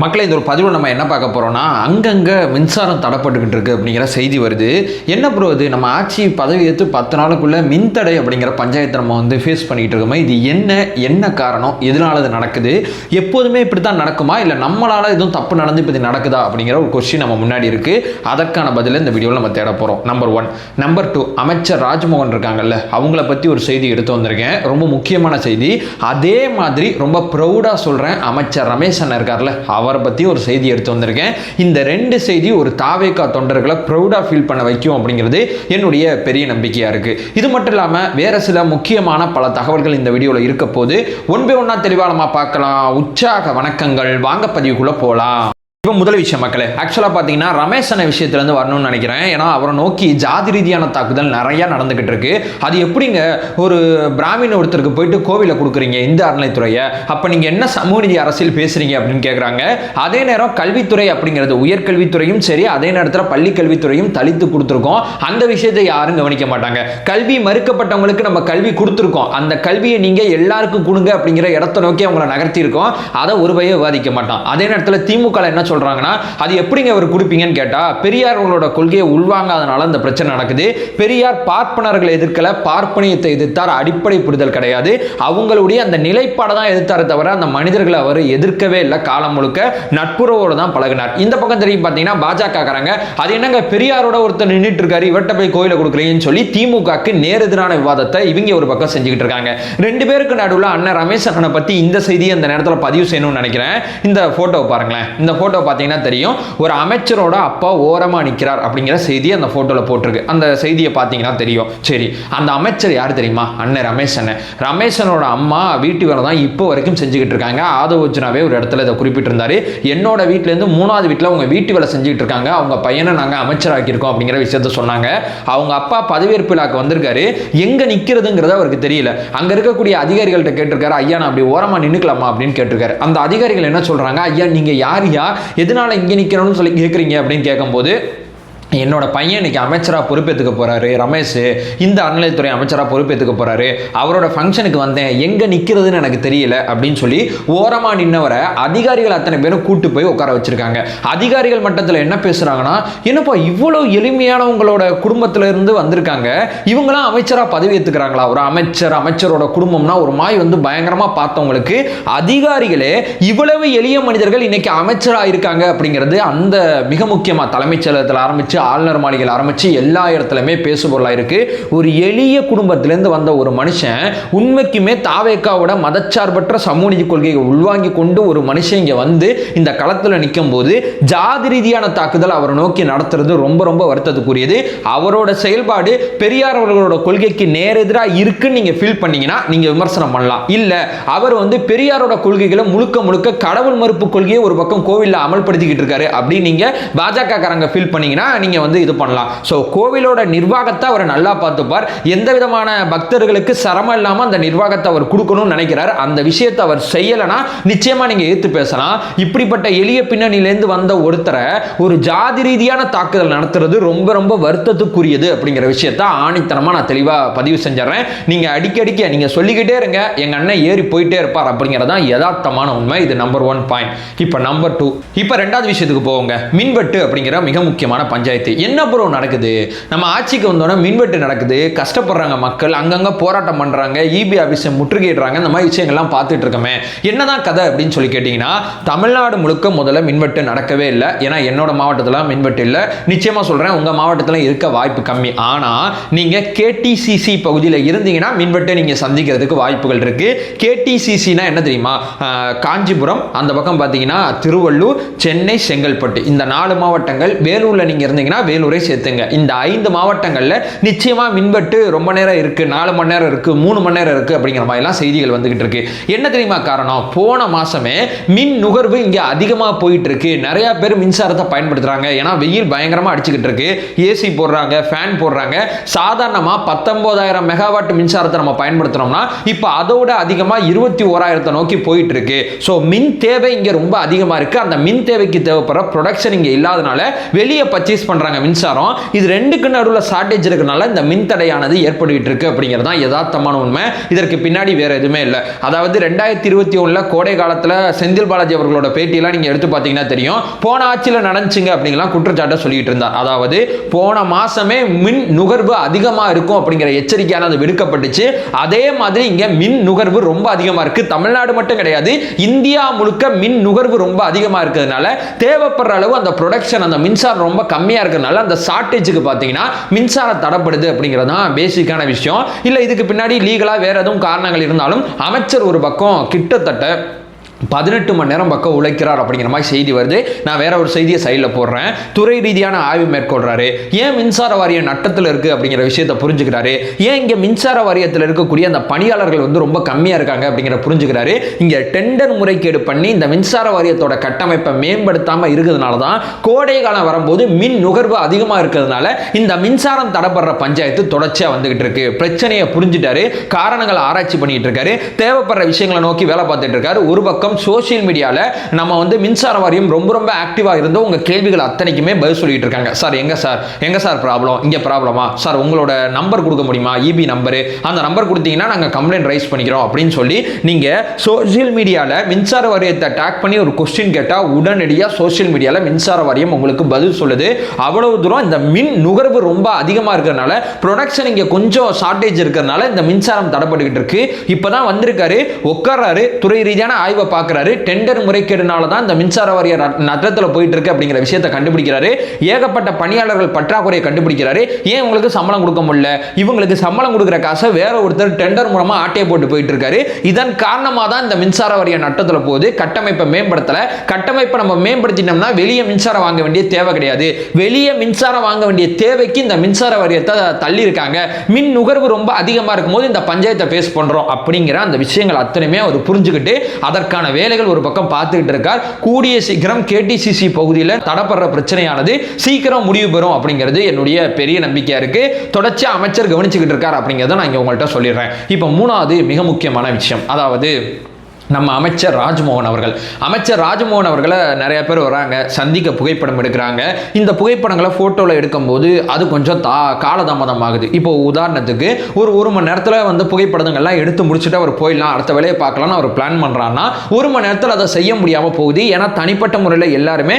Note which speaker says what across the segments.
Speaker 1: மக்களை இந்த ஒரு பதிவில் நம்ம என்ன பார்க்க போகிறோம்னா, அங்கங்கே மின்சாரம் தடைப்பட்டுக்கிட்டு இருக்குது அப்படிங்கிற செய்தி வருது. என்ன ப்ரோ இது, நம்ம ஆட்சி பதவி ஏற்று 10 நாளுக்குள்ளே மின்தடை அப்படிங்கிற பஞ்சாயத்தை நம்ம ஃபேஸ் பண்ணிக்கிட்டு இருக்கோமா? இது என்ன காரணம், எதனால இது நடக்குது, எப்போதுமே இப்படி தான் நடக்குமா, இல்லை நம்மளால் எதுவும் தப்பு நடந்து இப்போ இது நடக்குதா அப்படிங்கிற ஒரு கொஸ்டின் நம்ம முன்னாடி இருக்குது. அதற்கான பதிலை இந்த வீடியோவில் நம்ம தேட போகிறோம். நம்பர் 1. நம்பர் 2, அமைச்சர் ராஜ்மோகன் இருக்காங்கல்ல, அவங்கள பற்றி ஒரு செய்தி எடுத்து வந்திருக்கேன். ரொம்ப முக்கியமான செய்தி. அதே மாதிரி ரொம்ப ப்ரௌடாக சொல்கிறேன், அமைச்சர் ரமேஷ் அண்ணன் இருக்கார்ல, அவரை பற்றி ஒரு செய்தி எடுத்து வந்திருக்கேன். இந்த 2 செய்தி ஒரு தாவேகா தொண்டர்களை ப்ரௌடாக ஃபீல் பண்ண வைக்கும் அப்படிங்கிறது என்னுடைய பெரிய நம்பிக்கையாக இருக்குது. இது மட்டும் இல்லாமல் வேறு சில முக்கியமான பல தகவல்கள் இந்த வீடியோவில் இருக்க போது ஒன் பை ஒன்னா தெளிவாக நம்ம பார்க்கலாம். உற்சாக வணக்கங்கள், வாங்க பதிவுக்குள்ளே போகலாம். இப்போ முதல் விஷயம் மக்களே, ஆக்சுவலாக பார்த்தீங்கன்னா ரமேஷ் அண்ணன் விஷயத்துலேருந்து வரணும்னு நினைக்கிறேன். ஏன்னா அவரை நோக்கி ஜாதி ரீதியான தாக்குதல் நிறையா நடந்துக்கிட்டு இருக்கு. அது எப்படிங்க, ஒரு பிராமின் ஒருத்தருக்கு போயிட்டு கோவிலை கொடுக்குறீங்க இந்த அறநிலைத்துறையை, அப்போ நீங்கள் என்ன சமூக நீதி அரசியல் பேசுகிறீங்க அப்படின்னு கேட்குறாங்க. அதே நேரம் கல்வித்துறை அப்படிங்கிறது உயர்கல்வித்துறையும் சரி, அதே நேரத்தில் பள்ளி கல்வித்துறையும் தலித்து கொடுத்துருக்கோம். அந்த விஷயத்தை யாரும் கவனிக்க மாட்டாங்க. கல்வி மறுக்கப்பட்டவங்களுக்கு நம்ம கல்வி கொடுத்துருக்கோம், அந்த கல்வியை நீங்கள் எல்லாருக்கும் கொடுங்க அப்படிங்கிற இடத்த நோக்கி அவங்கள நகர்த்தியிருக்கோம். அதை ஒரு பைய விவாதிக்க மாட்டான். அதே நேரத்தில் திமுக என்ன சொல்றாங்கன்னா, அது எப்படிங்க அவர் கொடுப்பீங்கன்னு கேட்டா, பெரியார் அவங்களோட கொள்கையை உள்வாங்காதனால இந்த பிரச்சனை நடக்குது. பெரியார் பார்ப்பனர்களை எதிர்க்கல, பார்ப்பனியத்தை எதிர்த்தார். அடிப்படை புரிதல் கிடையாது. அவங்களுடைய அந்த நிலைப்பாடை தான் எதிர்த்தாரே தவிர அந்த மனிதர்களை அவர் எதிர்க்கவே இல்லை. காலம் முழுக்க நட்புறவோடு தான் பழகினார். இந்த பக்கம் தெரியும் பார்த்தீங்கன்னா பாஜக காரங்க, அது என்னங்க பெரியாரோட ஒருத்தர் நின்றுட்டு இருக்காரு, இவர்கிட்ட போய் கோயிலை கொடுக்குறீங்கன்னு சொல்லி திமுகக்கு நேரெதிரான விவாதத்தை இவங்க ஒரு பக்கம் செஞ்சுக்கிட்டு இருக்காங்க. 2 பேருக்கு நடுவில் அண்ணன் ரமேஷ் அண்ணனை பற்றி இந்த செய்தியை அந்த நேரத்தில் பதிவு செய்யணும்னு நினைக்கிறேன். இந்த போட்டோ பாருங்களேன். இந்த போட்டோ பார்த்தீங்கன்னா தெரியும், ஒரு அமைச்சரோட அப்பா ஓரமா நிற்கிறார் அப்படிங்கிற செய்தி அந்த போட்டோல போட்டிருக்கு. அந்த செய்தியை பார்த்தீங்கன்னா தெரியும். சரி, அந்த அமைச்சர் யார் தெரியுமா? அண்ணன் ரமேஷ் அண்ணன். ரமேஷனோட அம்மா வீட்டு வேலை தான் இப்போ வரைக்கும் செஞ்சுக்கிட்டு இருக்காங்க. ஆதவோஜனாவே ஒரு இடத்துல இதை குறிப்பிட்டிருந்தாரு. என்னோட வீட்டிலேருந்து 3வது வீட்டில் அவங்க வீட்டு வேலை செஞ்சுக்கிட்டு இருக்காங்க, அவங்க பையனை நாங்கள் அமைச்சராக்கியிருக்கோம் அப்படிங்கிற விஷயத்த சொன்னாங்க. அவங்க அப்பா பதவியேற்பு விழாக்கு வந்திருக்காரு, எங்க நிற்கிறதுங்கிறத அவருக்கு தெரியல. அங்க இருக்கக்கூடிய அதிகாரிகள்கிட்ட கேட்டிருக்காரு, ஐயா நான் அப்படி ஓரமா நின்னுக்கலாமா அப்படின்னு கேட்டிருக்காரு. அந்த அதிகாரிகள் என்ன சொல்றாங்க, ஐயா நீங்க யாரியா, எதனால இங்கே நிற்கணும்னு சொல்லி கேட்குறீங்க அப்படின்னு கேட்கும்போது, என்னோட பையன் இன்னைக்கு அமைச்சராக பொறுப்பேற்றுக்க போறாரு, ரமேஷ் இந்த அறநிலையத்துறை அமைச்சராக பொறுப்பேற்றுக்க போறாரு, அவரோட ஃபங்க்ஷனுக்கு வந்தேன், எங்கே நிற்கிறதுன்னு எனக்கு தெரியல அப்படின்னு சொல்லி ஓரமாக நின்னவரை அதிகாரிகள் அத்தனை பேரும் கூட்டு போய் உட்கார வச்சிருக்காங்க. அதிகாரிகள் மட்டத்தில் என்ன பேசுறாங்கன்னா, என்னப்பா இவ்வளோ எளிமையானவங்களோட குடும்பத்தில் இருந்து வந்திருக்காங்க, இவங்களாம் அமைச்சராக பதவி ஏற்றுக்கிறாங்களா? ஒரு அமைச்சரோட குடும்பம்னா ஒரு மாய் பயங்கரமாக பார்த்தவங்களுக்கு அதிகாரிகளே இவ்வளவு எளிய மனிதர்கள் இன்னைக்கு அமைச்சராக இருக்காங்க அப்படிங்கிறது அந்த மிக முக்கியமாக தலைமைச் செயலகத்தில் ஆரம்பிச்சு ஆளுநர் மாளிகையில் ஆரம்பிச்சு எல்லா இடத்துலையுமே பேசுபொருளாக இருக்கு. ஒரு எளிய குடும்பத்திலேருந்து வந்த ஒரு மனுஷன் உண்மைக்குமே தாவேக்காவோட மதச்சார்பற்ற சமூக நீதி கொள்கையை உள்வாங்கி கொண்டு ஒரு மனுஷன் இங்கே வந்து இந்த களத்தில் நிற்கும் போது ஜாதி ரீதியான தாக்குதல் அவரை நோக்கி நடத்துறது ரொம்ப ரொம்ப வருத்தத்துக்குரியது. அவரோட செயல்பாடு பெரியார் அவர்களோட கொள்கைக்கு நேரெதிராக இருக்குன்னு நீங்க ஃபீல் பண்ணீங்கன்னா நீங்க விமர்சனம் பண்ணலாம். இல்ல அவர் பெரியாரோட கொள்கைகளை முழுக்க முழுக்க கடவுள் மறுப்பு கொள்கையை ஒரு பக்கம் கோவிலில் அமல்படுத்திக்கிட்டு இருக்காரு அப்படின்னு நீங்க பாஜக காரங்க ஃபீல் பண்ணீங்கன்னா நீங்க இது பண்ணலாம். சோ கோவிலோட நிர்வாகத்தை அவர் நல்லா பார்த்துப்பார். எந்த விதமான பக்தர்களுக்கு சிரமம் இல்லாம அந்த நிர்வாகத்தை அவர் கொடுக்கணும்னு நினைக்கிறார். அந்த விஷயத்தை அவர் செய்யலனா நிச்சயமா நீங்க எதிர்த்து பேசலாம். இப்படிப்பட்ட எளிய பின்னணியிலிருந்து வந்த ஒருத்தரை ஒரு ஜாதி ரீதியான தாக்குதல் நடத்துறது ரொம்ப ரொம்ப வருத்தத்துக்குரியது அப்படிங்கிற விஷயத்தை ஆணித்தனமா நான் தெளிவா பதிவு செஞ்சிடறேன். நீங்க அடிக்கடிக்க நீங்க சொல்லிக்கிட்டே இருங்க, எங்க அண்ணன் ஏறி போயிட்டே இருப்பார் அப்படிங்கிறதா யதார்த்தமான உண்மை. இது நம்பர் 1 பாயிண்ட். இப்ப நம்பர் 2, இப்ப 2வது விஷயத்துக்கு போவோங்க. மின்வெட்டு அப்படிங்கிற மிக முக்கியமான பஞ்சாயத்து என்ன ப்ரோ நடக்குது? நம்ம ஆட்சிக்கு வந்தோன்னா மின்வெட்டு நடக்குது, கஷ்டப்படுறாங்க மக்கள், அங்கங்க போராட்டம் பண்றாங்க, இபி ஆபீஸை முற்றுகையிடுறாங்க, இந்த மாதிரி விஷயங்கள்லாம் பார்த்துட்டு இருக்கோமே, என்னதான் கதை அப்படின்னு சொல்லி கேட்டீங்கன்னா, தமிழ்நாடு முழுக்க முதல்ல மின்வெட்டு நடக்கவே இல்லை. ஏன்னா என்னோட மாவட்டத்தில் மின்வெட்டு இல்லை. நிச்சயமா சொல்றேன், உங்க மாவட்டத்தில் இருக்க வாய்ப்பு கம்மி. ஆனா நீங்க கேடிசிசி பகுதியில் இருந்தீங்கன்னா மின்வெட்டை நீங்க சந்திக்கிறதுக்கு வாய்ப்புகள் இருக்கு. கேடிசிசினா என்ன தெரியுமா? காஞ்சிபுரம், அந்த பக்கம் பார்த்தீங்கன்னா திருவள்ளூர், சென்னை, செங்கல்பட்டு, இந்த 4 மாவட்டங்கள். வேலூர்ல நீங்க இருந்தீங்கன்னா வேலூரை சேர்த்துங்க. இந்த 5 மாவட்டங்கள்ல நிச்சயமா மின்வெட்டு ரொம்ப நேரம் இருக்கு, 4 மணி நேரம் இருக்கு, 3 மணி நேரம் இருக்கு அப்படிங்கிற மாதிரி எல்லாம் செய்திகள் வந்துகிட்டு இருக்கு. என்ன தெரியுமா காரணம்? போன மாசமே மின் நுகர்வு இங்க அதிகமா போயிட்டு இருக்கு. நிறைய பேர் மின்சாரத்தை பயன்படுத்துறாங்க. ஏன்னா வெயில் பயங்கரமா அடிச்சுக்கிட்டு இருக்கு. ஏசி போடுறாங்க, ஃபேன் போடுறாங்க. சாதாரணமா 19,000 மெகாவாட் மின்சாரத்தை நம்ம பயன்படுத்துறோம்னா இப்ப அதோட அதிகமா 21,000 நோக்கி போயிட்டு இருக்கு. சோ மின் தேவை இங்க ரொம்ப அதிகமா இருக்கு. அந்த மின் தேவைக்கு தேவைப்படுற ப்ரொடக்ஷன் இங்க இல்லாதனால வெளியே பர்ச்சேஸ் பண்றாங்க மின்சாரம். இது ரெண்டுக்கு நடுவில் ஷார்டேஜ் இருக்கனால இந்த மின்தடையானது ஏற்பட்டுட்டு இருக்கு அப்படிங்கிறது தான் யதார்த்தமான உண்மை. இதற்கு பின்னாடி வேற எதுவுமே இல்லை. அதாவது 2021 கோடை காலத்தில் செந்தில் பாலாஜி அவர்களோட பேட்டியெல்லாம் நீங்க எடுத்து பார்த்தீங்கன்னா தெரியும். போன ஆட்சியில் நடந்துச்சுங்க அப்படிங்கலாம் குற்றச்சாட்டை சொல்லிட்டு இருந்தார். அதாவது போன மாசமே மின் நுகர்வு அதிகமாக இருக்கும் அப்படிங்கிற எச்சரிக்கையானது விடுக்கப்பட்டுச்சு. அதே மாதிரி இங்க மின் நுகர்வு ரொம்ப அதிகமாக இருக்கு. தமிழ்நாடு மட்டும் கிடையாது, இந்தியா முழுக்க மின் நுகர்வு ரொம்ப அதிகமாக இருக்கிறதுனால தேவைப்படுற அளவு அந்த ப்ரொடக்ஷன் அந்த மின்சாரம் ரொம்ப கம்மியாக இருக்கிறதுனால அந்த ஷார்டேஜுக்கு பார்த்தீங்கன்னா மின்சாரம் தடைப்படுது அப்படிங்கிறது தான் பேசிக்கான விஷயம். இல்லை இதுக்கு பின்னாடி லீகலாக வேற எதுவும் காரணங்கள் இருந்தாலும் அமைச்சர் ஒரு பக்கம் கிட்டத்தட்ட 18 மணி நேரம் பக்கம் உழைக்கிறார் அப்படிங்கிற மாதிரி செய்தி வருது. நான் வேற ஒரு செய்தியை சைடில் போடுறேன். துறை ரீதியான ஆய்வு மேற்கொள்றாரு. ஏன் மின்சார வாரிய நட்டத்தில் இருக்கு அப்படிங்கிற விஷயத்தை புரிஞ்சுக்கிறாரு. ஏன் இங்க மின்சார வாரியத்தில் இருக்கக்கூடிய அந்த பணியாளர்கள் வந்து ரொம்ப கம்மியா இருக்காங்க அப்படிங்கிற புரிஞ்சுக்கிறாரு. இங்க டெண்டர் முறைகேடு பண்ணி இந்த மின்சார வாரியத்தோட கட்டமைப்பை மேம்படுத்தாம இருக்கிறதுனால தான் கோடை காலம் வரும்போது மின் நுகர்வு அதிகமாக இருக்கிறதுனால இந்த மின்சாரம் தடைப்படுற பஞ்சாயத்து தொடர்ச்சியா வந்துகிட்டு இருக்கு. பிரச்சனையை புரிஞ்சுட்டாரு, காரணங்களை ஆராய்ச்சி பண்ணிட்டு இருக்காரு, தேவைப்படுற விஷயங்களை நோக்கி வேலை பார்த்துட்டு இருக்காரு. ஒரு பக்கம் சோஷியல் மீடியால நம்ம வந்து மின்சார வாரியம் ரொம்ப ஆக்டிவா இருந்து உங்க கேள்விகள் அத்தனைக்குமே பதில் சொல்லிட்டு இருக்காங்க. சார் எங்க சார் ப்ராப்ளம், இங்க ப்ராப்ளமா சார், உங்களோட நம்பர் கொடுக்க முடியுமா, இபி நம்பர், அந்த நம்பர் கொடுத்தீங்கன்னா நாங்க கம்ப்ளைண்ட் ரைஸ் பண்ணிக்கிறோம் அப்படின்னு சொல்லி நீங்க சோஷியல் மீடியால மின்சார வாரியத்தை டாக் பண்ணி ஒரு கொஸ்டின் கேட்டா உடனடியாக சோஷியல் மீடியால மின்சார வாரியம் உங்களுக்கு பதில் சொல்லுது. அவ்வளவு தூரம் இந்த மின் நுகர்வு ரொம்ப அதிகமா இருக்கிறதுனால ப்ரொடக்ஷன் இங்க கொஞ்சம் ஷார்டேஜ் இருக்கிறதுனால இந்த மின்சாரம் தடைப்பட்டுக்கிட்டு இருக்கு. இப்பதான் வந்திருக்காரு, உட்கார்றாரு, துறை ரீதியான ஆய்வை பார்க்கிறாரு. டெண்டர் முறைகேடுனால தான் இந்த மின்சார வாரிய நட்டத்தில் போயிட்டு இருக்கு அப்படிங்கிற விஷயத்தை கண்டுபிடிக்கிறாரு. ஏகப்பட்ட பணியாளர்கள் பற்றாக்குறையை கண்டுபிடிக்கிறாரு. ஏன் உங்களுக்கு சம்பளம் கொடுக்க முடியல, இவங்களுக்கு சம்பளம் கொடுக்குற காசை வேற ஒருத்தர் டெண்டர் மூலமா ஆட்டையை போட்டு போயிட்டு இருக்காரு. இதன் காரணமாக தான் இந்த மின்சார வாரிய நட்டத்தில் போகுது. கட்டமைப்பை மேம்படுத்தல. கட்டமைப்பை நம்ம மேம்படுத்தினோம்னா வெளியே மின்சாரம் வாங்க வேண்டிய தேவை கிடையாது. வெளியே மின்சாரம் வாங்க வேண்டிய தேவைக்கு இந்த மின்சார வாரியத்தை தள்ளி இருக்காங்க. மின் நுகர்வு ரொம்ப அதிகமாக இருக்கும்போது இந்த பஞ்சாயத்தை பேஸ் பண்றோம் அப்படிங்கிற அந்த விஷயங்கள் அத்தனையுமே அவர் புரிஞ்சுக்கிட்டு அதற்கான வேலைகள் ஒரு பக்கம் பார்த்துக்கிட்டு இருக்கார். கூடிய சீக்கிரம் கேடிசிசி பகுதியில் தடைப்படுற பிரச்சனையானது சீக்கிரம் முடிவு பெறும் அப்படிங்கிறது என்னுடைய பெரிய நம்பிக்கையா இருக்கு. தொடர்ச்சியா அமைச்சர் கவனிச்சுக்கிட்டு இருக்கார் அப்படிங்கிறத நான் இங்க உங்கள்கிட்ட சொல்லிடுறேன். இப்போ மூணாவது மிக முக்கியமான விஷயம், அதாவது நம்ம அமைச்சர் ராஜ்மோகன் அவர்களை நிறைய பேர் வராங்க, சந்திக்க புகைப்படம் எடுக்கிறாங்க. இந்த புகைப்படங்களை ஃபோட்டோவில் எடுக்கும்போது அது கொஞ்சம் காலதாமதம் ஆகுது. இப்போ உதாரணத்துக்கு ஒரு மணி நேரத்தில் வந்து புகைப்படங்கள்லாம் எடுத்து முடிச்சுட்டு அவர் போயிடலாம், அடுத்த வேலையை பார்க்கலாம்னு அவர் பிளான் பண்ணுறான்னா 1 மணி நேரத்தில் அதை செய்ய முடியாமல் போகுது. ஏன்னா தனிப்பட்ட முறையில் எல்லாருமே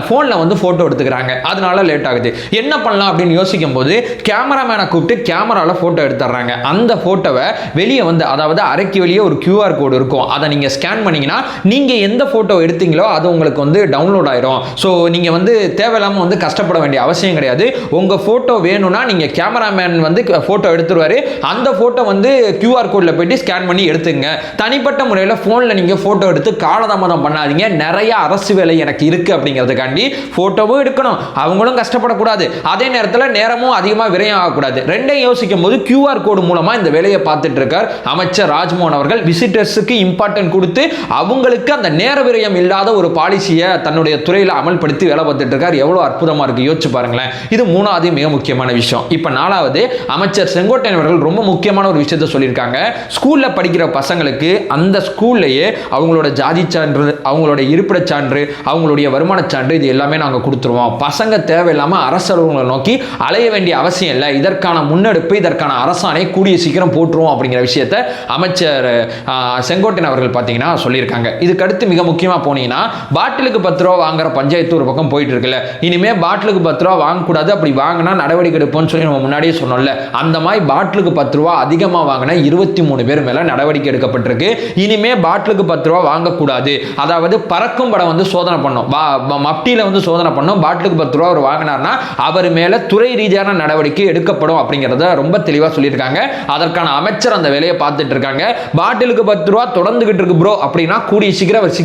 Speaker 1: ஃபோனில் வந்து ஃபோட்டோ எடுத்துக்கிறாங்க, அதனால லேட் ஆகுது. என்ன பண்ணலாம் அப்படின்னு யோசிக்கும் போது கேமராமேனை கூப்பிட்டு கேமராவில் ஃபோட்டோ எடுத்துடுறாங்க. அந்த ஃபோட்டோவை வெளியே வந்து, அதாவது அறைக்கு வெளியே ஒரு QR கோடு இருக்கும், அதை நீங்க ஸ்கேன் பண்ணீங்கன்னா நீங்க எந்த போட்டோ எடுத்தீங்களோ அது உங்களுக்கு வந்து டவுன்லோட் ஆயிரும். ஸோ நீங்க வந்து தேவையில்லாம வந்து கஷ்டப்பட வேண்டிய அவசியம் கிடையாது. உங்க போட்டோ வேணும்னா நீங்க கேமராமேன் வந்து போட்டோ எடுத்துருவாரு, அந்த போட்டோ வந்து QR கோட்ல போயிட்டு ஸ்கேன் பண்ணி எடுத்துங்க. தனிப்பட்ட முறையில் போன்ல நீங்க போட்டோ எடுத்து காலதாமதம் பண்ணாதீங்க. நிறைய அரசு வேலை எனக்கு இருக்கு அப்படிங்கிறதுக்காண்டி போட்டோவும் எடுக்கணும், அவங்களும் கஷ்டப்படக்கூடாது, அதே நேரத்தில் நேரமும் அதிகமாக விரயம் ஆகக்கூடாது. ரெண்டையும் யோசிக்கும் போது QR கோடு மூலமா இந்த வேலையை பார்த்துட்டு இருக்கார் அமைச்சர் ராஜ்மோகன் அவர்கள். விசிட்டர்ஸுக்கு இம்பார்ட்டன்ட் கொடுத்து அவங்களுக்கு அந்த நேர விரயம் இல்லாத ஒரு பாலிசியை தன்னுடைய துறையில் அமல்படுத்தி வேலை பார்த்துட்டு இருக்கார். எவ்வளவு அற்புதமா இருக்கு யோசிச்சு பாருங்களேன். இது மூணாவது மிக முக்கியமான விஷயம். இப்ப நாலாவது, அமைச்சர் செங்கோட்டையன் அவர்கள் ரொம்ப முக்கியமான ஒரு விஷயத்தை சொல்லியிருக்காங்க. ஸ்கூல்ல படிக்கிற பசங்களுக்கு அந்த ஸ்கூல்லையே அவங்களோட ஜாதி சான்று, அவங்களோட இருப்பிட சான்று, அவங்களுடைய வருமான சான்று, இது எல்லாமே நாங்கள் கொடுத்துருவோம். பசங்க தேவையில்லாமல் அரசு அலுவலகங்களை நோக்கி அலைய வேண்டிய அவசியம் இல்லை. இதற்கான முன்னெடுப்பு, இதற்கான அரசாணை கூடிய சீக்கிரம் போட்டுருவோம் அப்படிங்கிற விஷயத்தை அமைச்சர் செங்கோட்டையன் அவர்கள் பார்த்தீங்கன்னா சொல்லியிருக்காங்க. இதுக்கு அடுத்து மிக முக்கியமாக போனீங்கன்னா பாட்டிலுக்கு 10 ரூபா வாங்குற பஞ்சாயத்து ஒரு பக்கம் போயிட்டு இருக்குல்ல. இனிமே பாட்டிலுக்கு 10 ரூபா வாங்கக்கூடாது, அப்படி வாங்கினா நடவடிக்கை எடுப்போம்னு சொல்லி நம்ம முன்னாடியே சொன்னோம்ல. அந்த மாதிரி பாட்டிலுக்கு 10 ரூபா அதிகமாக வாங்கின 23 பேர் மேல நடவடிக்கை எடுக்கப்பட்டிருக்கு. இனிமே பாட்டிலுக்கு 10 ரூபா வாங்கக்கூடாது. அதாவது பறக்கும் படம் வந்து சோதனை பண்ணோம், மப்டியில் வந்து சோதனை பண்ணோம். பாட்டிலுக்கு 10 ரூபா அவர் வாங்கினார்னா அவர் மேல துறை ரீதியான நடவடிக்கை எடுக்கப்படும் அப்படிங்கிறத ரொம்ப தெளிவாக சொல்லியிருக்காங்க. அதற்கான அமைச்சர் அந்த வேலையை பார்த்துட்டு இருக்காங்க. பாட்டிலுக்கு 10 ரூபா தொடர்ந்துகிட்டு இருக்கு ப்ரோ அப்படின்னா கூடிய சீக்கிரம் அவர்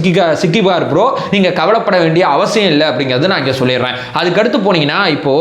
Speaker 1: சிக்கிப்பார் ப்ரோ, நீங்க கவலைப்பட வேண்டிய அவசியம் இல்லை அப்படிங்கிறது நான் இங்க சொல்லிடுறேன். அதுக்கு அடுத்து போனீங்கன்னா இப்போ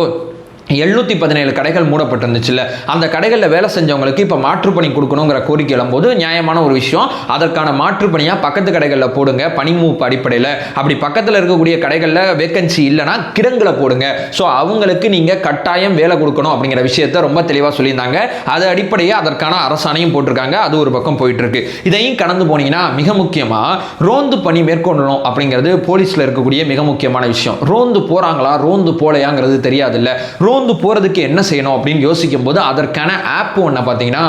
Speaker 1: 717 கடைகள் மூடப்பட்டிருந்துச்சுல்ல, அந்த கடைகளில் வேலை செஞ்சவங்களுக்கு இப்போ மாற்றுப்பணி கொடுக்கணுங்கிற கோரிக்கை எழும்போது நியாயமான ஒரு விஷயம். அதற்கான மாற்றுப்பணியாக பக்கத்து கடைகளில் போடுங்க, பணிமூப்பு அடிப்படையில். அப்படி பக்கத்தில் இருக்கக்கூடிய கடைகளில் வேக்கன்சி இல்லைனா கிடங்குல போடுங்க. ஸோ அவங்களுக்கு நீங்கள் கட்டாயம் வேலை கொடுக்கணும் அப்படிங்கிற விஷயத்தை ரொம்ப தெளிவாக சொல்லியிருந்தாங்க. அது அடிப்படையாக அதற்கான அரசாணையும் போட்டிருக்காங்க. அது ஒரு பக்கம் போயிட்டு இருக்கு. இதையும் கடந்து போனீங்கன்னா மிக முக்கியமாக ரோந்து பணி மேற்கொள்ளணும் அப்படிங்கிறது போலீஸில் இருக்கக்கூடிய மிக முக்கியமான விஷயம். ரோந்து போகிறாங்களா ரோந்து போலையாங்கிறது தெரியாதுல்ல. ரோந்து போறதுக்கு என்ன செய்யணும் அப்படின்னு யோசிக்கும் போது அதற்கான ஆப் ஒன்று பார்த்தீங்கன்னா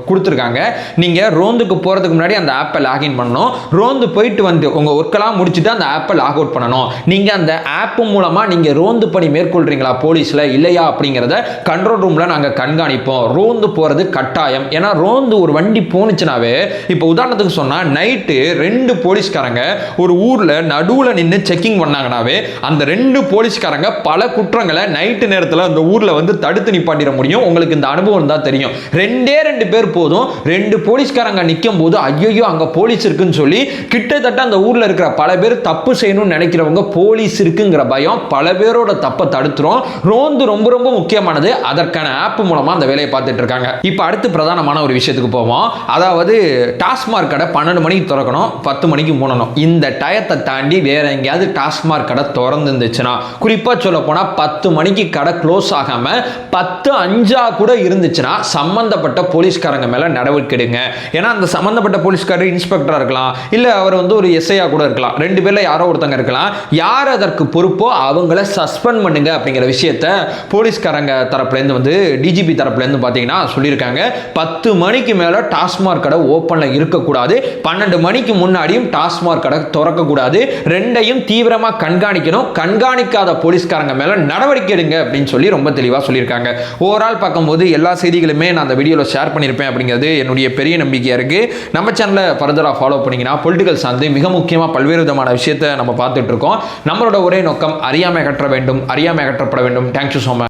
Speaker 1: கொடுத்துருக்காங்க. நீங்கள் ரோந்துக்கு போகிறதுக்கு முன்னாடி அந்த ஆப்பை லாகின் பண்ணணும். ரோந்து போயிட்டு வந்து உங்கள் ஒர்க்கெல்லாம் முடிச்சுட்டு அந்த ஆப்பை லாக் அவுட் பண்ணணும். நீங்கள் அந்த ஆப் மூலமாக நீங்கள் ரோந்து பணி மேற்கொள்றீங்களா போலீஸில் இல்லையா அப்படிங்கிறத கண்ட்ரோல் ரூமில் நாங்கள் கண்காணிப்போம். ரோந்து போகிறது கட்டாயம். ஏன்னா ரோந்து ஒரு வண்டி போனுச்சுனாவே, இப்போ உதாரணத்துக்கு சொன்னால் நைட்டு 2 போலீஸ்காரங்க ஒரு ஊரில் நடுவில் நின்று செக்கிங் பண்ணாங்கனாவே அந்த 2 போலீஸ்காரங்க பல குற்றங்களை நைட்டு நேரத்தில் அந்த ஊர்ல வந்து தடுத்து நிப்பாட்டிட முடியும். உங்களுக்கு இந்த அனுபவம் தான் தெரியும். 2 பேர் போதும். 2 போலீஸ்காரங்க நிற்கும் போது ஐயோ அங்க போலீஸ் இருக்குன்னு சொல்லி கிட்டத்தட்ட அந்த ஊர்ல இருக்கிற பல பேர் தப்பு செய்யணும்னு நினைக்கிறவங்க போலீஸ் இருக்குங்கிற பயம் பல பேரோட தப்பை தடுத்துரும். ரோந்து ரொம்ப ரொம்ப முக்கியமானது. அதற்கான ஆப் மூலமா அந்த வேலையை பார்த்துட்டு இருக்காங்க. இப்போ அடுத்து பிரதானமான ஒரு விஷயத்துக்கு போவோம். அதாவது டாஸ்மாக் கடை 12 மணிக்கு திறக்கணும், 10 மணிக்கு மூடணும். இந்த டயத்தை தாண்டி வேற எங்கேயாவது டாஸ்மாக் கடை திறந்து இருந்துச்சுன்னா, குறிப்பா சொல்ல போனா 10 மணிக்கு கடை க்ளோஸ் ஆகாம 10:05 கூட இருந்துச்சுன்னா சம்பந்தப்பட்ட போலீஸ்காரங்க மேல நடவடிக்கை எடுங்க. ஏன்னா அந்த சம்பந்தப்பட்ட போலீஸ்காரர் இன்ஸ்பெக்டரா இருக்கலாம், இல்ல அவர் வந்து ஒரு எஸ்ஐயா கூட இருக்கலாம். 2 பேர்ல யாரோ ஒருத்தங்க இருக்கலாம். யார் அதற்கு பொறுப்போ அவங்கள சஸ்பெண்ட் பண்ணுங்க அப்படிங்கிற விஷயத்தை போலீஸ்காரங்க தரப்புல இருந்து வந்து டிஜிபி தரப்புல இருந்து பாத்தீங்கன்னா சொல்லியிருக்காங்க. 10 மணிக்கு மேல டாஸ்மாக் கடை ஓப்பன்ல இருக்கக்கூடாது. 12 மணிக்கு முன்னாடியும் டாஸ்மாக் கடை திறக்கக்கூடாது. ரெண்டையும் தீவிரமா கண்காணிக்கணும். கண்காணிக்காத போலீஸ்காரங்க மேல நடவடிக்கை எடுங்க அப்படின்னு சொல்லி ரொம்ப தெளிவாக சொல்லியிருக்காங்க. ஓவரால் பார்க்கும்போது எல்லா செய்திகளுமே நான் அந்த வீடியோவில் ஷேர் பண்ணியிருப்பேன் அப்படிங்கிறது என்னுடைய பெரிய நம்பிக்கையாக இருக்குது. நம்ம சேனலை ஃபர்தராக ஃபாலோ பண்ணிங்கன்னா பொலிட்டிக்கல் சார்ந்து மிக முக்கியமாக பல்வேறு விதமான விஷயத்தை நம்ம பார்த்துட்டு இருக்கோம். நம்மளோட ஒரே நோக்கம் அறியாமை அகற்ற வேண்டும், அறியாமை அகற்றப்பட வேண்டும். Thank you so much.